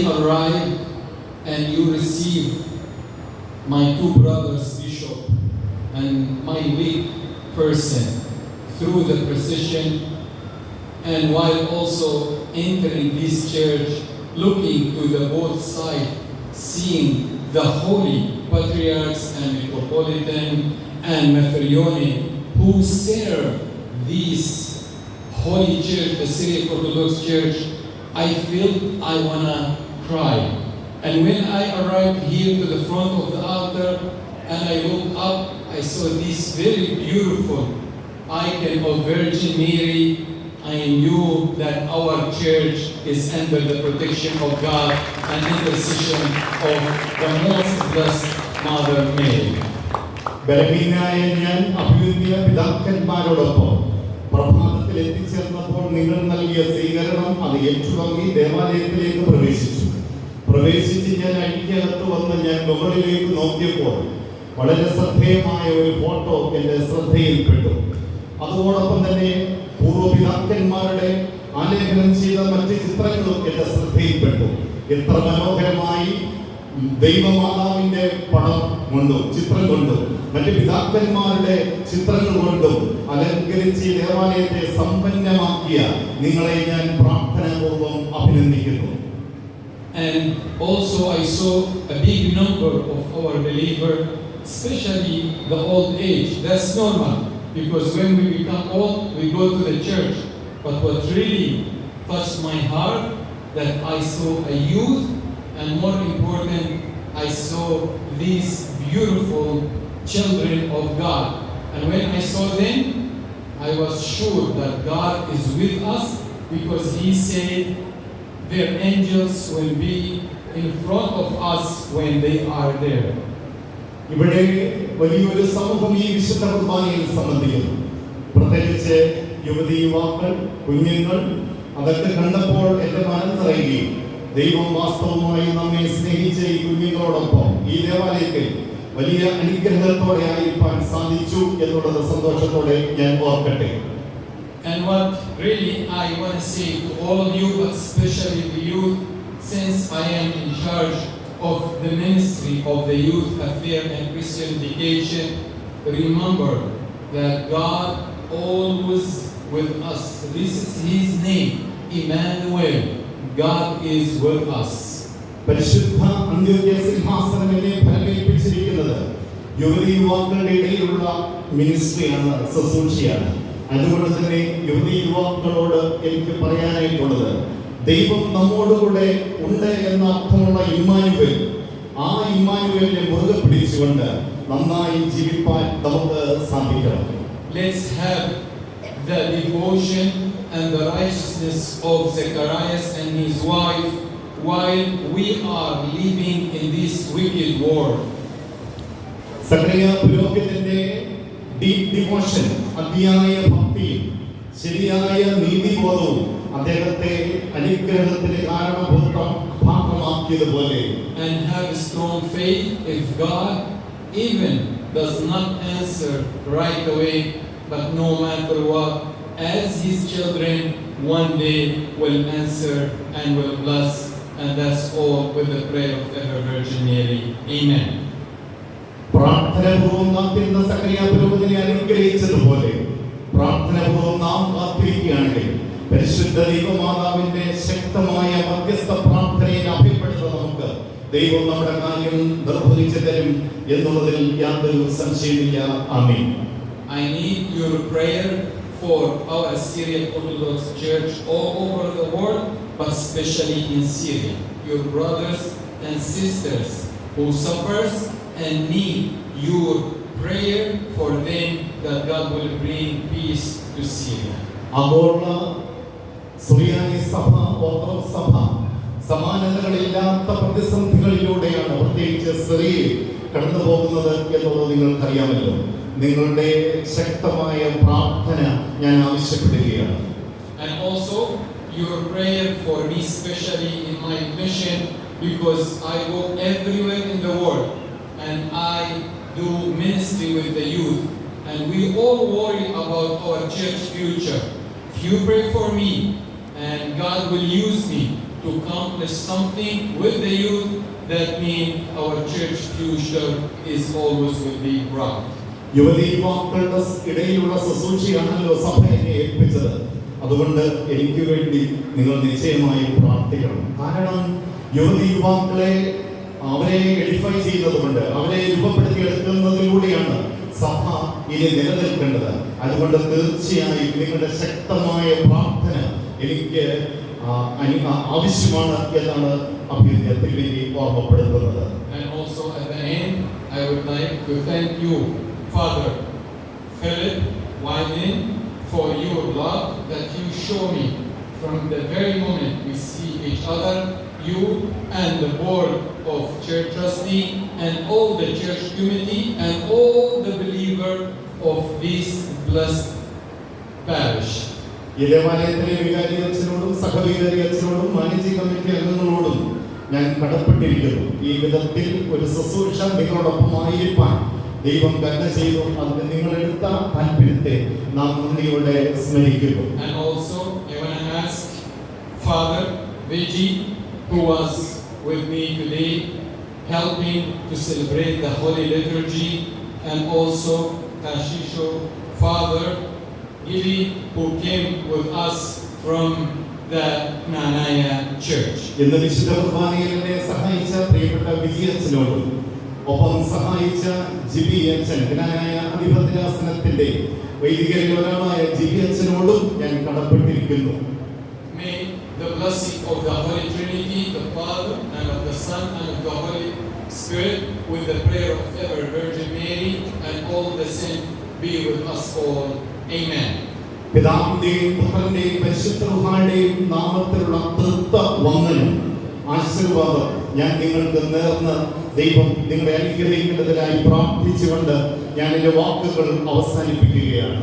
arrive and you receive my two brothers, Bishop, and my weak person through the procession, and while also entering this church, looking to the both side, seeing the holy patriarchs and metropolitan and Methodione who serve this holy church, the Syriac Orthodox Church, I feel I wanna cry. And when I arrived here to the front of the altar and I looked up, I saw this very beautiful icon of Virgin Mary. I knew that our church is under the protection of God and intercession of the most blessed Mother Mary. ബലഹീനനായ ഞാൻ അഭിവന്യ പിതാക്കന്മാരോടൊപ്പം പ്രഭാതത്തിൽ എത്തിച്ചേർന്നപ്പോൾ നിങ്ങൾ നൽകിയ സ്വീകരണം അത് ഏറ്റുവാങ്ങി ദേവാലയത്തിലേക്ക് പ്രവേശിച്ച് ഞാൻ അഴിക്കകത്ത് വന്ന് ഞാൻ മുകളിലേക്ക് നോക്കിയപ്പോൾ വളരെ ശ്രദ്ധേയമായ ഒരു ഫോട്ടോ എൻ്റെ ശ്രദ്ധയിൽപ്പെട്ടു. അതോടൊപ്പം തന്നെ പൂർവ്വപിതാക്കന്മാരുടെ ആലേഖനം ചെയ്ത മറ്റ് ചിത്രങ്ങളും എൻ്റെ ശ്രദ്ധയിൽപ്പെട്ടു. എത്ര മനോഹരമായി ദൈവമാതാവിന്റെ പടം കൊണ്ടും ചിത്രം കൊണ്ടും മറ്റ് പിതാക്കന്മാരുടെ ചിത്രങ്ങൾ കൊണ്ടും അലങ്കരിച്ച് ദേവാലയത്തെ സമ്പന്നമാക്കിയ നിങ്ങളെ ഞാൻ പ്രാർത്ഥനാപൂർവ്വം അഭിനന്ദിക്കുന്നു. And also I saw a big number of our believers, especially the old age. That's normal, because when we become old, we go to the church. But what really touched my heart, that I saw a youth, and more important, I saw these beautiful children of God. And when I saw them, I was sure that God is with us, because He said their angels will be in front of us when they are there. ഇവിടെ വലിയൊരു സമൂഹം ഈ വിശുദ്ധ കുർബാനയിൽ സംബന്ധിക്കുന്നു. പ്രത്യേകിച്ച് യുവതി യുവാക്കൾ, കുഞ്ഞുങ്ങൾ അതൊക്കെ കണ്ടപ്പോൾ എൻ്റെ മനം നിറയുകയും ദൈവം വാസ്തവമായി നമ്മെ സ്നേഹിച്ച ഈ കുഞ്ഞുങ്ങളോടൊപ്പം ഈ ദേവാലയത്തിൽ വലിയ അനുഗ്രഹത്തോടെ ആയിരിക്കാൻ സാധിച്ചു എന്നുള്ളത് സന്തോഷത്തോടെ ഞാൻ ഓർക്കട്ടെ. And what really I want to say to all of you, but especially the youth, since I am in charge of the ministry of the youth affairs and Christian education, remember that God always with us. This is His name, Emmanuel. God is with us. പരിശുദ്ധ അന്ത്യോക്യ സിംഹാസനം എന്നെ ഫലമേൽപ്പിച്ചിരിക്കുന്നത് യുവതി യുവാക്കളുടെ ഇടയിലുള്ള മിനിസ്ട്രിയാണ്, ശുശ്രൂഷയാണ്. അതുകൊണ്ട് തന്നെ യുവതി യുവാക്കളോട് എനിക്ക് പറയാനായിട്ടുള്ളത്, ദൈവം നമ്മോടുകൂടെ ഉണ്ട് എന്ന അർത്ഥമുള്ള ഇമ്മാനുവേൽ, ആ ഇമ്മാനുവേലിനെ മുറുകെ പിടിച്ചുകൊണ്ട് നന്നായി ജീവിക്കാൻ നമുക്ക് സാധിക്കണം. Let's have the devotion and the righteousness of Zacharias and his wife while we are living in this wicked world. Zacharia പുരോഹിതന്റെ ഡീപ് ഡിവോഷൻ, അതിയായ ഭക്തിയും ശരിയായ നീതിബോധവും അദ്ദേഹത്തെ അനുഗ്രഹത്തിന് കാരണമാക്കിയതുപോലെ, and have strong faith if God even does not answer right away, but no matter what, as His children one day will answer and will bless, and that's all with the prayer of ever Virgin Mary. Amen. പ്രാർത്ഥനാപൂർവ്വം കാത്തിരുന്ന സക്കറിയ പുരോഹിതനെ അനുഗ്രഹിച്ചതുപോലെ പ്രാർത്ഥനാപൂർവ്വം നാം കാത്തിരിക്കുകയാണെങ്കിൽ പരിശുദ്ധ ദൈവമാതാവിന്റെ ശക്തമായ മധ്യസ്ഥ പ്രാർത്ഥനയിൽ അഭയപ്പെടുന്ന നമുക്ക് ദൈവം നമ്മുടെ കാര്യം നിർവഹിച്ചു തരും എന്നുള്ളതിൽ യാതൊരു സംശയമില്ല. ആമേൻ. I need your prayer for our Syriac Orthodox Church all over the world, but especially in Syria. Your brothers and sisters who suffers and need your prayer for them, that God will bring peace to Syria. ആഗോള സുറിയാനി സഭ, orthodox സഭ സമാനതകളില്ലാത്ത പ്രതിസന്ധികളിലൂടെയാണ് പ്രത്യേകിച്ച് സിറിയയിൽ കടന്നു പോകുന്നത് എന്നുള്ളത് നിങ്ങൾക്കറിയാമല്ലോ. നിങ്ങളുടെ ശക്തമായ പ്രാർത്ഥന ഞാൻ ആവശ്യപ്പെടുകയാണ്. And also your prayer for me, especially in my mission, because I go everywhere in the world and I do ministry with the youth, and we all worry about our church future. If you pray for me, and God will use me to to accomplish something with the youth, that means our church future is always will be bright. യുവതി യുവാക്കളുടെ ഇടയിലുള്ള ശുശ്രൂഷയാണല്ലോ സഭ എന്നെ ഏൽപ്പിച്ചത്. അതുകൊണ്ട് എനിക്ക് വേണ്ടി നിങ്ങൾ നിശ്ചയമായും പ്രാർത്ഥിക്കണം. കാരണം യുവതി യുവാക്കളെ അവരെ എഡിഫൈ ചെയ്യുന്നതുകൊണ്ട്, അവരെ രൂപപ്പെടുത്തിയെടുക്കുന്നതിലൂടെയാണ് സഭ ഇനി നിലനിൽക്കേണ്ടത്. അതുകൊണ്ട് തീർച്ചയായും നിങ്ങളുടെ ശക്തമായ പ്രാർത്ഥന എനിക്ക് ആവശ്യമാണ് എന്നാണ് അഭ്യർത്ഥനയ്ക്ക് വേണ്ടി ഓർമ്മപ്പെടുത്തുന്നത്. And also at the end, I would like to thank you, Father Philip Wyden, for your love that you show me from the very moment we see each other. You and the board of church trustee and all the church committee and all the believer of this blessed parish. ഈ ദേവാലയത്തിലെ വികാരി അച്ഛനോടും സഹവികാരി അച്ഛനോടും managing committee അംഗങ്ങളോടും ഞാൻ കടപ്പെട്ടിരിക്കുന്നു. ഈ വിധത്തിൽ ഒരു ശുശ്രൂഷ നിങ്ങളോടൊപ്പമായിരിക്കാൻ ദൈവം കരുണ ചെയ്തു. അതിന് നിങ്ങളെടുത്ത താല്പര്യത്തെ നാം നന്ദിയോടെ സ്മരിക്കുന്നു. And also I want to ask Father Viji, who was with me today helping to celebrate the Holy Liturgy, and also Tashisho Father Gili, who came with us from the Knanaya Church. ഇന്ന് വിശുദ്ധ കുർബാനയിൽ എന്നെ സഹായിച്ച പ്രിയപ്പെട്ട വിജയച്ചനോടും ഒപ്പം സഹായിച്ച GB അച്ഛൻ, ജ്ഞാനായ അധിപത്യാസനത്തിന്റെ വൈദികരിൽ ഒരാളായ ജിബി അച്ഛനോടും ഞാൻ കടപ്പെട്ടിരിക്കുന്നു. May the blessing of the Holy Trinity, the Father and of the Son and of the Holy Spirit, with the prayer of ever Virgin Mary and all the saints be with us all. Amen. പിതാവിന്റെയും പുത്രന്റെയും പരിശുദ്ധ റൂഹായുടെയും നാമത്തിലുള്ള തൃത്വ വന്ദനം ആശീർവാദം ഞാൻ നിങ്ങൾക്ക് നേർന്ന് ദൈവം നിങ്ങളെ അനുഗ്രഹിക്കുന്നതിനായി പ്രാർത്ഥിച്ചുകൊണ്ട് ഞാൻ എൻ്റെ വാക്കുകൾ അവസാനിപ്പിക്കുകയാണ്.